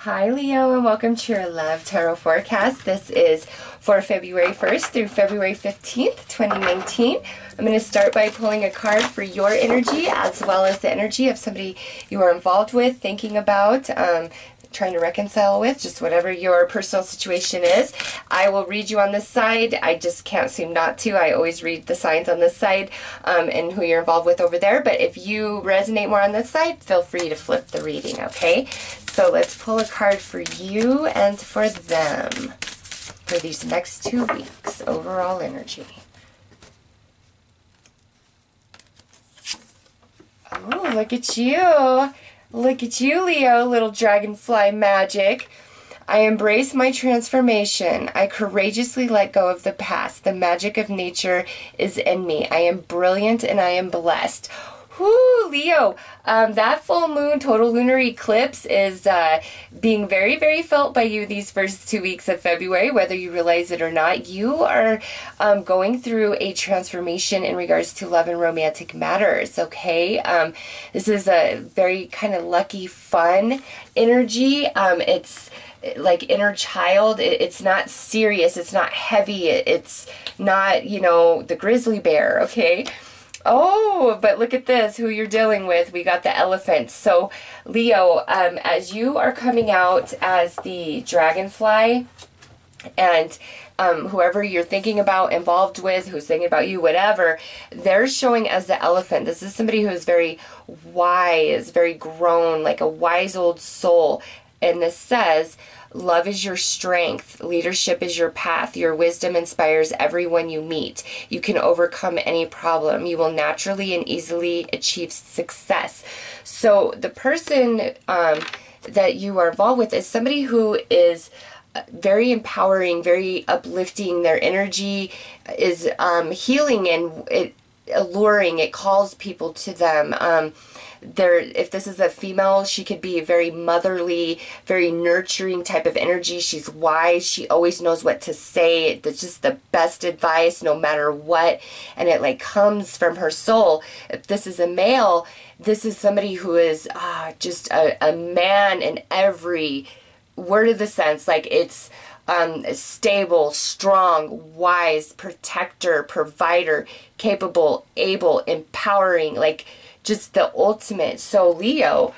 Hi Leo, and welcome to your Love Tarot Forecast. This is for February 1st through February 15th, 2019. I'm going to start by pulling a card for your energy as well as the energy of somebody you are involved with, thinking about, trying to reconcile with, just whatever your personal situation is. I will read you on this side. I just can't seem not to. I always read the signs on this side and who you're involved with over there. But if you resonate more on this side, feel free to flip the reading, okay? So let's pull a card for you and for them for these next 2 weeks. Overall energy. Oh, look at you. Look at you, Leo, little dragonfly magic. I embrace my transformation. I courageously let go of the past. The magic of nature is in me. I am brilliant and I am blessed. Whoo, Leo, that full moon total lunar eclipse is being very, very felt by you these first 2 weeks of February, whether you realize it or not. You are going through a transformation in regards to love and romantic matters, okay? This is a very kind of lucky, fun energy. It's like inner child. It's not serious. It's not heavy. It's not, you know, the grizzly bear, okay? Oh, but look at this, who you're dealing with. We got the elephant. So, Leo, as you are coming out as the dragonfly, and whoever you're thinking about, involved with, who's thinking about you, whatever, they're showing as the elephant. This is somebody who is very wise, very grown, like a wise old soul. And this says, love is your strength. Leadership is your path. Your wisdom inspires everyone you meet. You can overcome any problem. You will naturally and easily achieve success. So the person that you are involved with is somebody who is very empowering, very uplifting. Their energy is healing and alluring. It calls people to them. If this is a female, she could be a very motherly, very nurturing type of energy. She's wise. She always knows what to say. It's just the best advice no matter what. And it like comes from her soul. If this is a male, this is somebody who is just a man in every word of the sense. Like it's stable, strong, wise, protector, provider, capable, able, empowering, like just the ultimate. So Leo,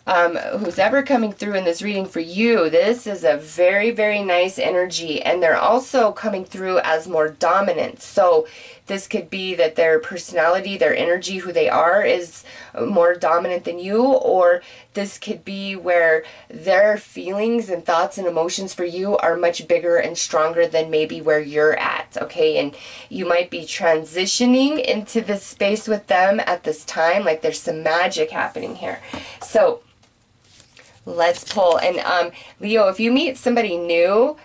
who's ever coming through in this reading for you, this is a very, very nice energy. And they're also coming through as more dominant. So this could be that their personality, their energy, who they are, is more dominant than you. Or this could be where their feelings and thoughts and emotions for you are much bigger and stronger than maybe where you're at, okay? And you might be transitioning into this space with them at this time. Like there's some magic happening here. So let's pull. And Leo, if you meet somebody new,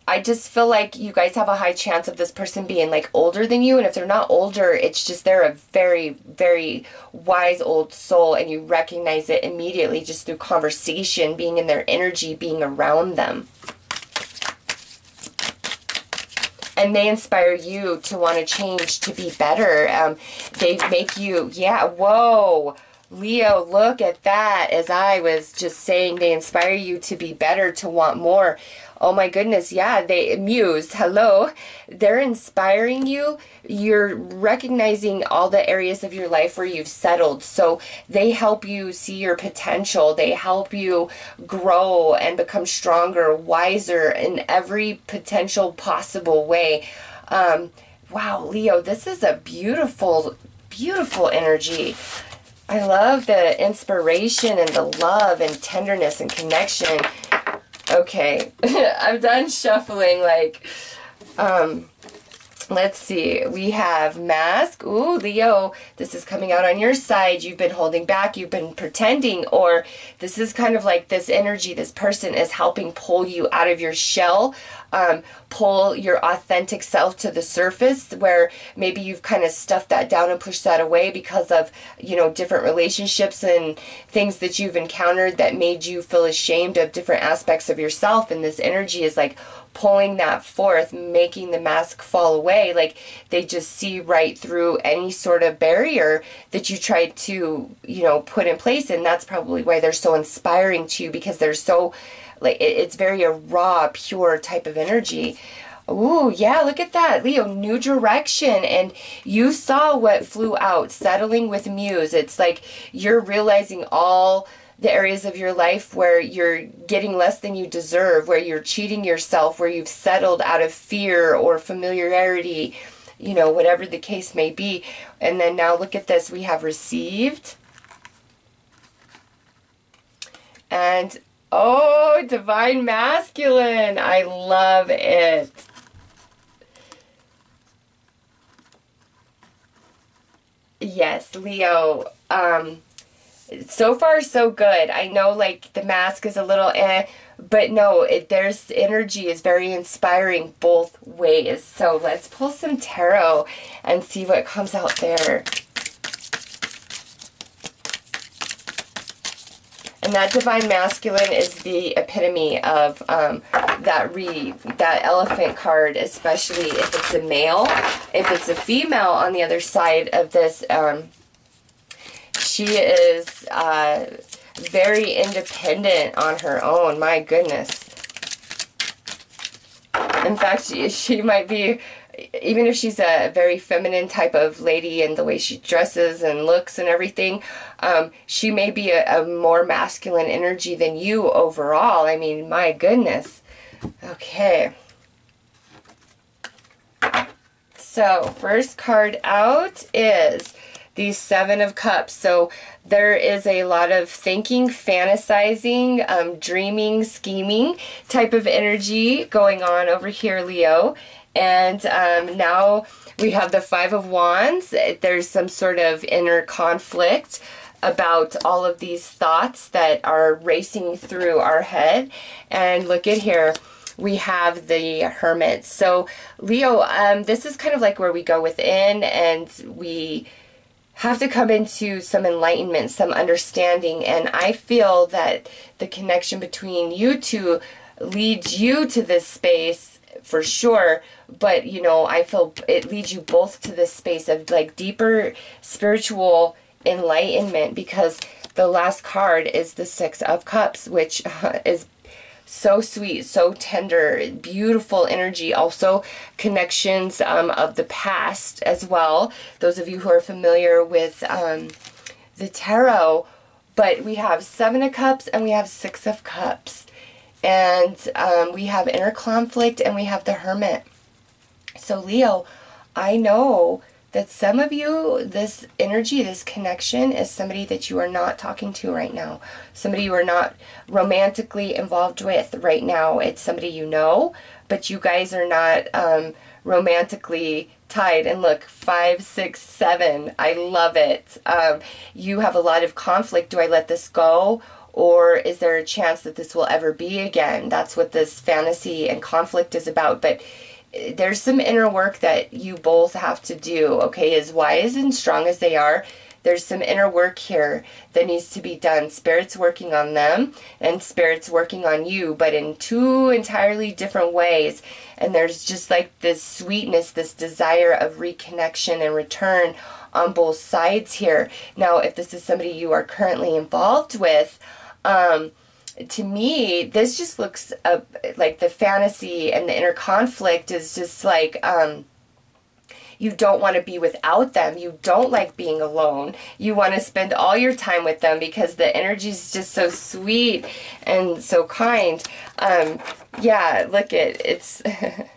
I just feel like you guys have a high chance of this person being like older than you. And if they're not older, it's just they're a very, very wise old soul. And you recognize it immediately just through conversation, being in their energy, being around them. And they inspire you to want to change, to be better. They make you, yeah, whoa. Leo, look at that. As I was just saying, they inspire you to be better, to want more. Oh my goodness, yeah, they muse, hello. They're inspiring you. You're recognizing all the areas of your life where you've settled. So they help you see your potential. They help you grow and become stronger, wiser in every potential possible way. Wow, Leo, this is a beautiful, beautiful energy. I love the inspiration and the love and tenderness and connection. Okay, I'm done shuffling. Like, let's see. We have mask. Ooh, Leo, this is coming out on your side. You've been holding back. You've been pretending. Or this is kind of like this energy. This person is helping pull you out of your shell. Pull your authentic self to the surface, where maybe you've kind of stuffed that down and pushed that away because of, you know, different relationships and things that you've encountered that made you feel ashamed of different aspects of yourself. And this energy is like pulling that forth, making the mask fall away. Like, they just see right through any sort of barrier that you tried to, you know, put in place. And that's probably why they're so inspiring to you, because they're so, like, it's very a raw, pure type of energy. Ooh, yeah, look at that, Leo, new direction. And you saw what flew out, settling with Muse. It's like you're realizing all the areas of your life where you're getting less than you deserve, where you're cheating yourself, where you've settled out of fear or familiarity, you know, whatever the case may be. And then now look at this, we have received. And, oh, divine masculine, I love it. Yes, Leo, so far so good. I know, like, the mask is a little but no, there's energy is very inspiring both ways. So let's pull some tarot and see what comes out there. And that divine masculine is the epitome of that elephant card, especially if it's a male. If it's a female on the other side of this, she is very independent on her own. My goodness. In fact, she might be, even if she's a very feminine type of lady and the way she dresses and looks and everything, she may be a more masculine energy than you overall. I mean, my goodness. Okay. So, first card out is the Seven of Cups. So there is a lot of thinking, fantasizing, dreaming, scheming type of energy going on over here, Leo. And now we have the Five of Wands. There's some sort of inner conflict about all of these thoughts that are racing through our head. And look at here. We have the Hermit. So Leo, this is kind of like where we go within and we have to come into some enlightenment, some understanding. And I feel that the connection between you two leads you to this space for sure. But, you know, I feel it leads you both to this space of like deeper spiritual enlightenment, because the last card is the Six of Cups, which is so sweet, so tender, beautiful energy. Also connections of the past as well. Those of you who are familiar with the tarot. But we have Seven of Cups and we have Six of Cups. And we have inner conflict and we have the Hermit. So Leo, I know that some of you, this energy, this connection is somebody that you are not talking to right now. Somebody you are not romantically involved with right now. It's somebody you know, but you guys are not romantically tied. And look, 5, 6, 7. I love it. You have a lot of conflict. Do I let this go? Or is there a chance that this will ever be again? That's what this fantasy and conflict is about. But there's some inner work that you both have to do, okay? As wise and strong as they are, there's some inner work here that needs to be done. Spirit's working on them, and Spirit's working on you, but in two entirely different ways. And there's just like this sweetness, this desire of reconnection and return on both sides here. Now, if this is somebody you are currently involved with, to me, this just looks like the fantasy and the inner conflict is just like, you don't want to be without them. You don't like being alone. You want to spend all your time with them because the energy is just so sweet and so kind. Yeah, look at it's the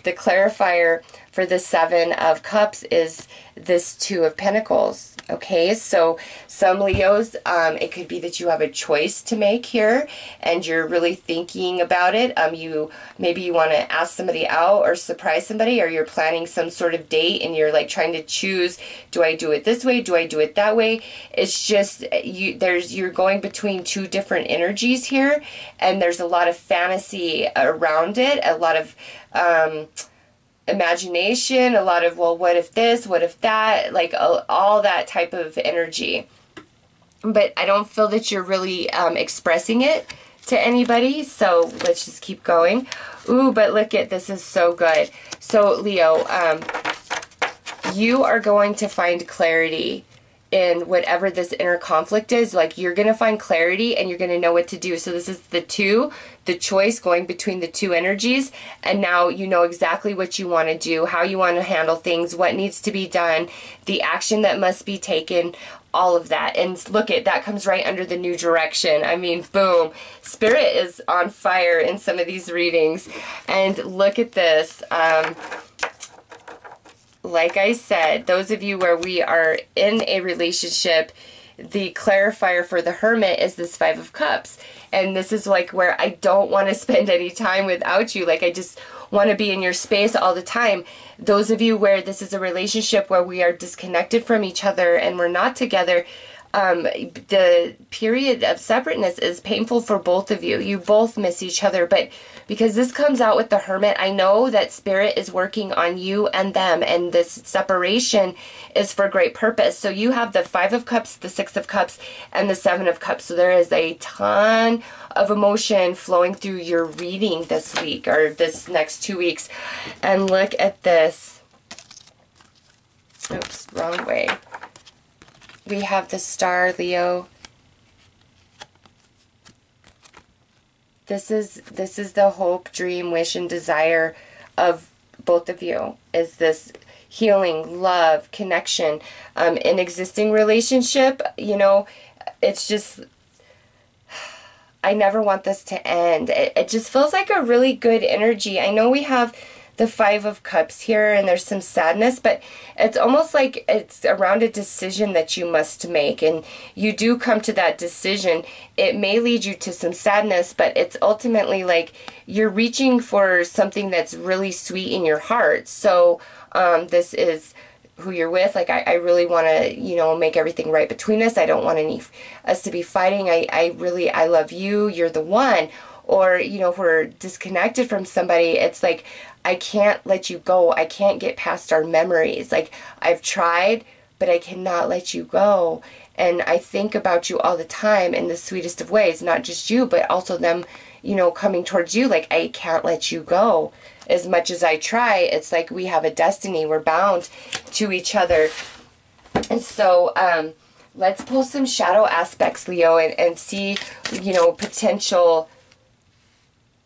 clarifier for the Seven of Cups is this Two of Pentacles. Okay, so some Leos, it could be that you have a choice to make here and you're really thinking about it. Maybe you want to ask somebody out or surprise somebody, or you're planning some sort of date and you're like trying to choose, do I do it this way? Do I do it that way? It's just, you're going between two different energies here, and there's a lot of fantasy around it, a lot of, imagination, a lot of, well, what if this, what if that, like all that type of energy. But I don't feel that you're really expressing it to anybody, so let's just keep going. Ooh, but look at, this is so good. So Leo, you are going to find clarity in whatever this inner conflict is. Like, you're going to find clarity and you're going to know what to do. So this is the choice going between the two energies. And now you know exactly what you want to do, how you want to handle things, what needs to be done, the action that must be taken, all of that. And look at that, comes right under the new direction. I mean, boom. Spirit is on fire in some of these readings. And look at this. Like I said, those of you where we are in a relationship, the clarifier for the Hermit is this Five of Cups. And this is like where I don't want to spend any time without you. Like, I just want to be in your space all the time. Those of you where this is a relationship where we are disconnected from each other and we're not together, the period of separateness is painful for both of you. You both miss each other, but because this comes out with the Hermit, I know that Spirit is working on you and them, and this separation is for great purpose. So you have the Five of Cups, the Six of Cups, and the Seven of Cups. So there is a ton of emotion flowing through your reading this week, or this next 2 weeks. And look at this. Oops, wrong way. We have the Star, Leo. This is the hope, dream, wish, and desire of both of you, is this healing, love, connection, an existing relationship. You know, it's just, I never want this to end. It just feels like a really good energy. I know we have the Five of Cups here and there's some sadness, but it's almost like it's around a decision that you must make, and you do come to that decision. It may lead you to some sadness, but it's ultimately like you're reaching for something that's really sweet in your heart. So this is who you're with. Like, I really want to, you know, make everything right between us. I don't want us to be fighting. I love you. You're the one. Or, you know, if we're disconnected from somebody, it's like, I can't let you go. I can't get past our memories. Like, I've tried, but I cannot let you go. And I think about you all the time in the sweetest of ways, not just you, but also them, you know, coming towards you. Like, I can't let you go. As much as I try, it's like we have a destiny. We're bound to each other. And so, let's pull some shadow aspects, Leo, and see, you know, potential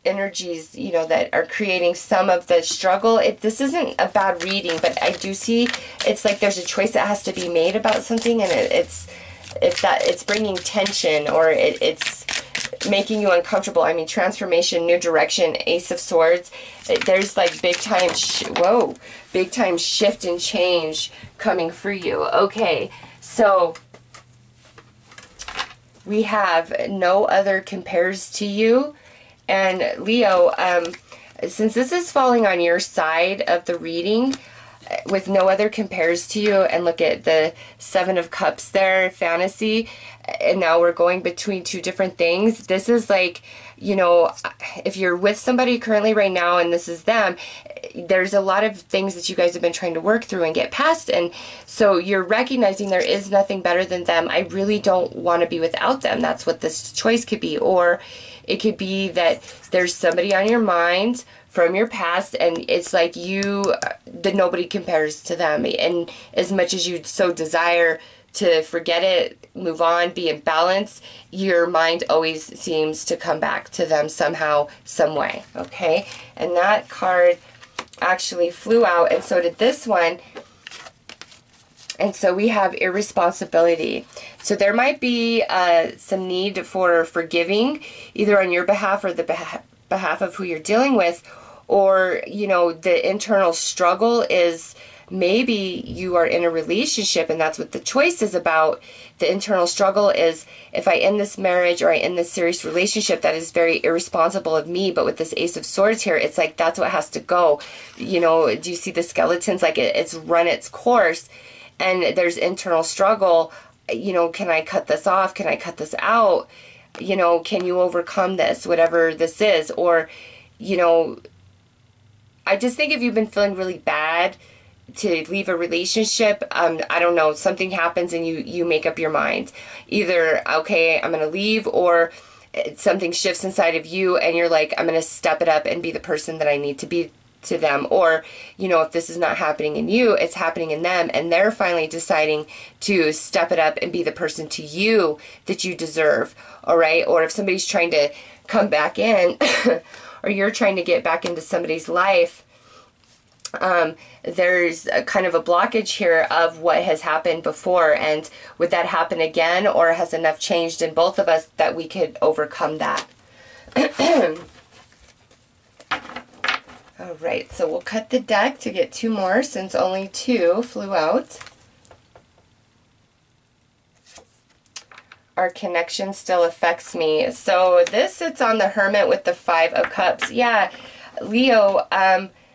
energies, you know, that are creating some of the struggle. This isn't a bad reading, but I do see it's like there's a choice that has to be made about something, and it's bringing tension, or it's making you uncomfortable. I mean, transformation, new direction, Ace of Swords. There's like big time shift and change coming for you. Okay, so we have no other compares to you. And Leo, since this is falling on your side of the reading, with no other compares to you, and look at the Seven of Cups there, fantasy, and now we're going between two different things. This is like, you know, if you're with somebody currently right now and this is them, there's a lot of things that you guys have been trying to work through and get past, and so you're recognizing there is nothing better than them. I really don't want to be without them. That's what this choice could be. Or it could be that there's somebody on your mind from your past, and it's like that nobody compares to them. And as much as you so desire to forget it, move on, be in balance, your mind always seems to come back to them somehow, some way. Okay? And that card actually flew out, and so did this one. And so we have irresponsibility. So there might be some need for forgiving, either on your behalf or the behalf of who you're dealing with. Or, you know, the internal struggle is maybe you are in a relationship and that's what the choice is about. The internal struggle is, if I end this marriage or I end this serious relationship, that is very irresponsible of me. But with this Ace of Swords here, it's like that's what has to go. You know, do you see the skeletons? Like it's run its course. And there's internal struggle. You know, can I cut this off? Can I cut this out? You know, can you overcome this, whatever this is? Or, you know, I just think if you've been feeling really bad to leave a relationship, I don't know, something happens and you make up your mind. Either, okay, I'm going to leave, or something shifts inside of you and you're like, I'm going to step it up and be the person that I need to be to them. Or, you know, if this is not happening in you, it's happening in them, and they're finally deciding to step it up and be the person to you that you deserve. All right. Or if somebody's trying to come back in or you're trying to get back into somebody's life, there's a kind of a blockage here of what has happened before, and would that happen again, or has enough changed in both of us that we could overcome that? All right, so we'll cut the deck to get 2 more since only 2 flew out. Our connection still affects me. So this sits on the Hermit with the 5 of Cups. Yeah, Leo,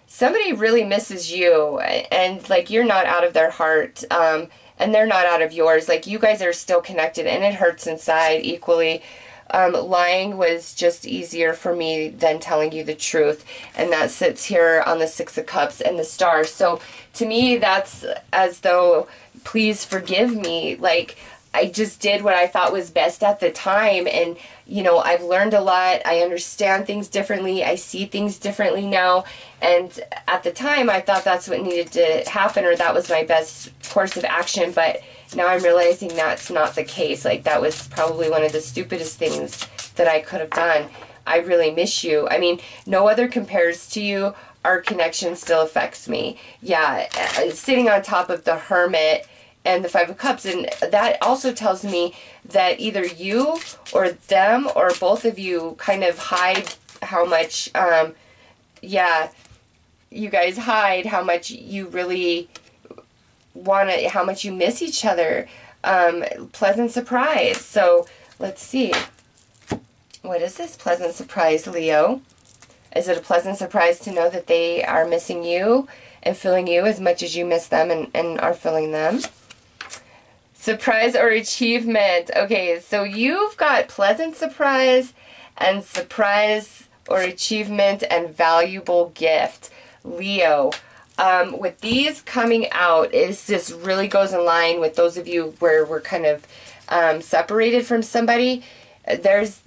somebody really misses you, and like you're not out of their heart, and they're not out of yours. Like you guys are still connected, and it hurts inside equally. Lying was just easier for me than telling you the truth, and that sits here on the 6 of Cups and the Star. So to me, that's as though, please forgive me. Like I just did what I thought was best at the time, and you know, I've learned a lot. I understand things differently. I see things differently now. And at the time, I thought that's what needed to happen, or that was my best course of action. But now I'm realizing that's not the case. Like, that was probably one of the stupidest things that I could have done. I really miss you. I mean, no other compares to you. Our connection still affects me. Yeah, sitting on top of the Hermit and the 5 of Cups, and that also tells me that either you or them or both of you kind of hide how much, yeah, you guys hide how much you really want to, how much you miss each other. Pleasant surprise. So let's see. What is this pleasant surprise, Leo? Is it a pleasant surprise to know that they are missing you and feeling you as much as you miss them and are feeling them? Surprise or achievement. Okay, so you've got pleasant surprise and surprise or achievement and valuable gift, Leo. With these coming out, this really goes in line with those of you where we're kind of separated from somebody. There's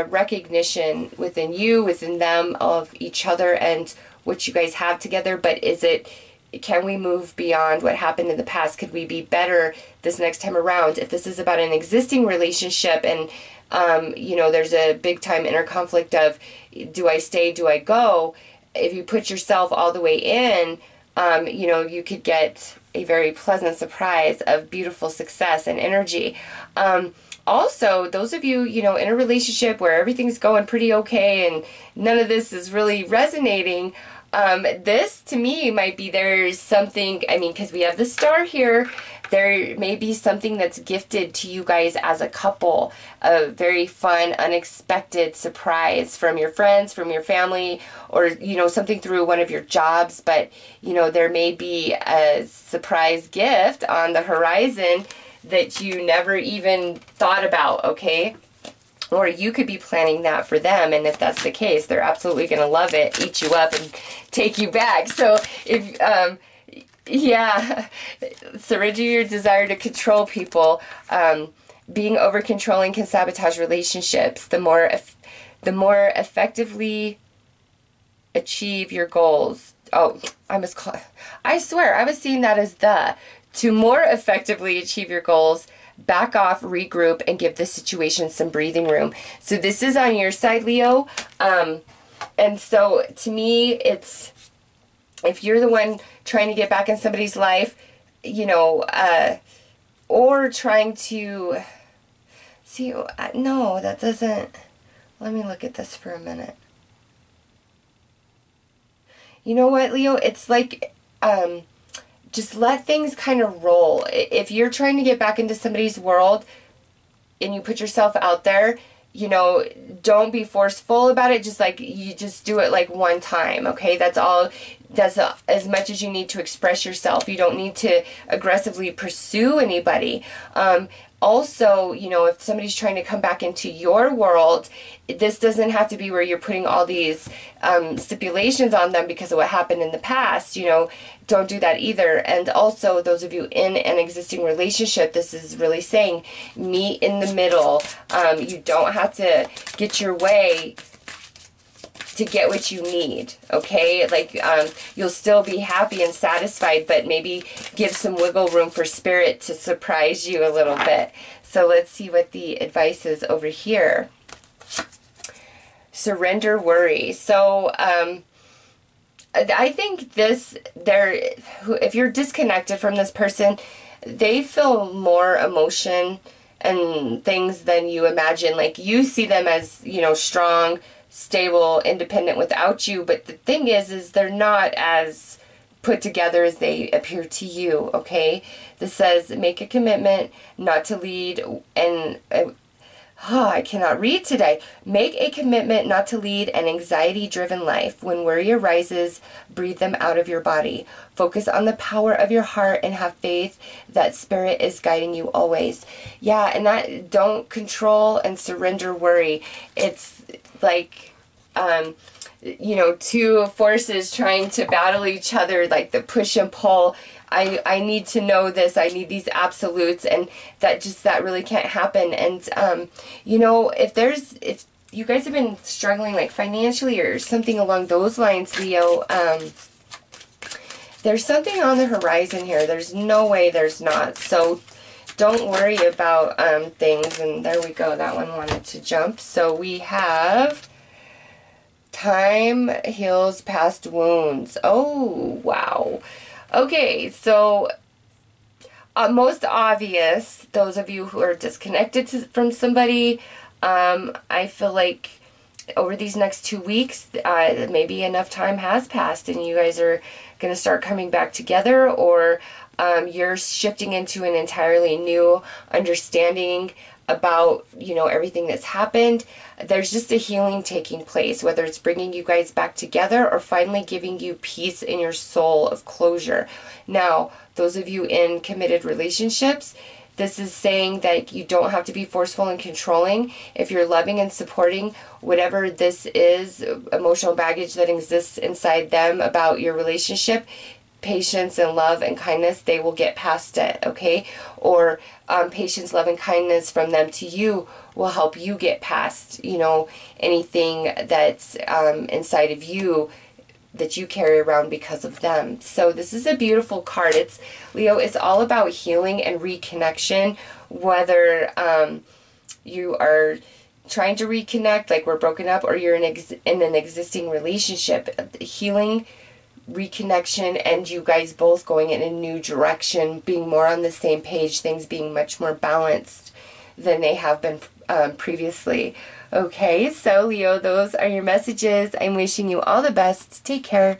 recognition within you, within them, of each other and what you guys have together. But can we move beyond what happened in the past? Could we be better this next time around? If this is about an existing relationship and, you know, there's a big time inner conflict of, do I stay, do I go? If you put yourself all the way in, you know, you could get a very pleasant surprise of beautiful success and energy. Also, those of you, you know, in a relationship where everything's going pretty okay and none of this is really resonating, this to me might be, there's something, I mean, because we have the Star here, there may be something that's gifted to you guys as a couple, a very fun, unexpected surprise from your friends, from your family, or, you know, something through one of your jobs. But, you know, there may be a surprise gift on the horizon that you never even thought about, okay? Or you could be planning that for them, and if that's the case, they're absolutely going to love it, eat you up, and take you back. So if, yeah, surrender your desire to control people. Being over-controlling can sabotage relationships. The more effectively achieve your goals. Oh, I swear, I was seeing that as to more effectively achieve your goals, back off, regroup, and give the situation some breathing room. So this is on your side, Leo. And so to me, it's, if you're the one trying to get back in somebody's life, you know, or trying to see, no, that doesn't, let me look at this for a minute. You know what, Leo? It's like, just let things kind of roll. If you're trying to get back into somebody's world and you put yourself out there, you know, don't be forceful about it. Just like, you just do it like one time, okay? That's all. That's as much as you need to express yourself. You don't need to aggressively pursue anybody. Also, you know, if somebody's trying to come back into your world, this doesn't have to be where you're putting all these stipulations on them because of what happened in the past. You know, don't do that either. And also, those of you in an existing relationship, this is really saying meet in the middle. You don't have to get your way to get what you need, okay? Like, you'll still be happy and satisfied, but maybe give some wiggle room for spirit to surprise you a little bit. So let's see what the advice is over here. Surrender worry. So, I think if you're disconnected from this person, they feel more emotion and things than you imagine. Like, you see them as, you know, strong, stable, independent without you, but the thing is they're not as put together as they appear to you, okay? This says, make a commitment not to lead, and I cannot read today. Make a commitment not to lead an anxiety-driven life. When worry arises, breathe them out of your body. Focus on the power of your heart and have faith that spirit is guiding you always. Yeah, and that, don't control and surrender worry. It's like, you know, two forces trying to battle each other, like the push and pull. I need to know this, I need these absolutes, and that really can't happen. And you know, if you guys have been struggling like financially or something along those lines, Leo, there's something on the horizon here. There's no way there's not. So don't worry about things. And there we go, that one wanted to jump. So we have time heals past wounds. Oh, wow. Okay, so most obvious, those of you who are disconnected from somebody, I feel like over these next 2 weeks, maybe enough time has passed and you guys are going to start coming back together, or you're shifting into an entirely new understanding about, you know, everything that's happened. There's just a healing taking place, whether it's bringing you guys back together or finally giving you peace in your soul of closure. Now, those of you in committed relationships, this is saying that you don't have to be forceful and controlling. If you're loving and supporting whatever this is, emotional baggage that exists inside them about your relationship, patience and love and kindness, they will get past it, okay? Or patience, love, and kindness from them to you will help you get past, you know, anything that's inside of you that you carry around because of them. So this is a beautiful card. It's, Leo, it's all about healing and reconnection, whether you are trying to reconnect, like we're broken up, or you're in an existing relationship. Healing, reconnection, and you guys both going in a new direction, being more on the same page, things being much more balanced than they have been previously. Okay, so Leo, those are your messages. I'm wishing you all the best. Take care.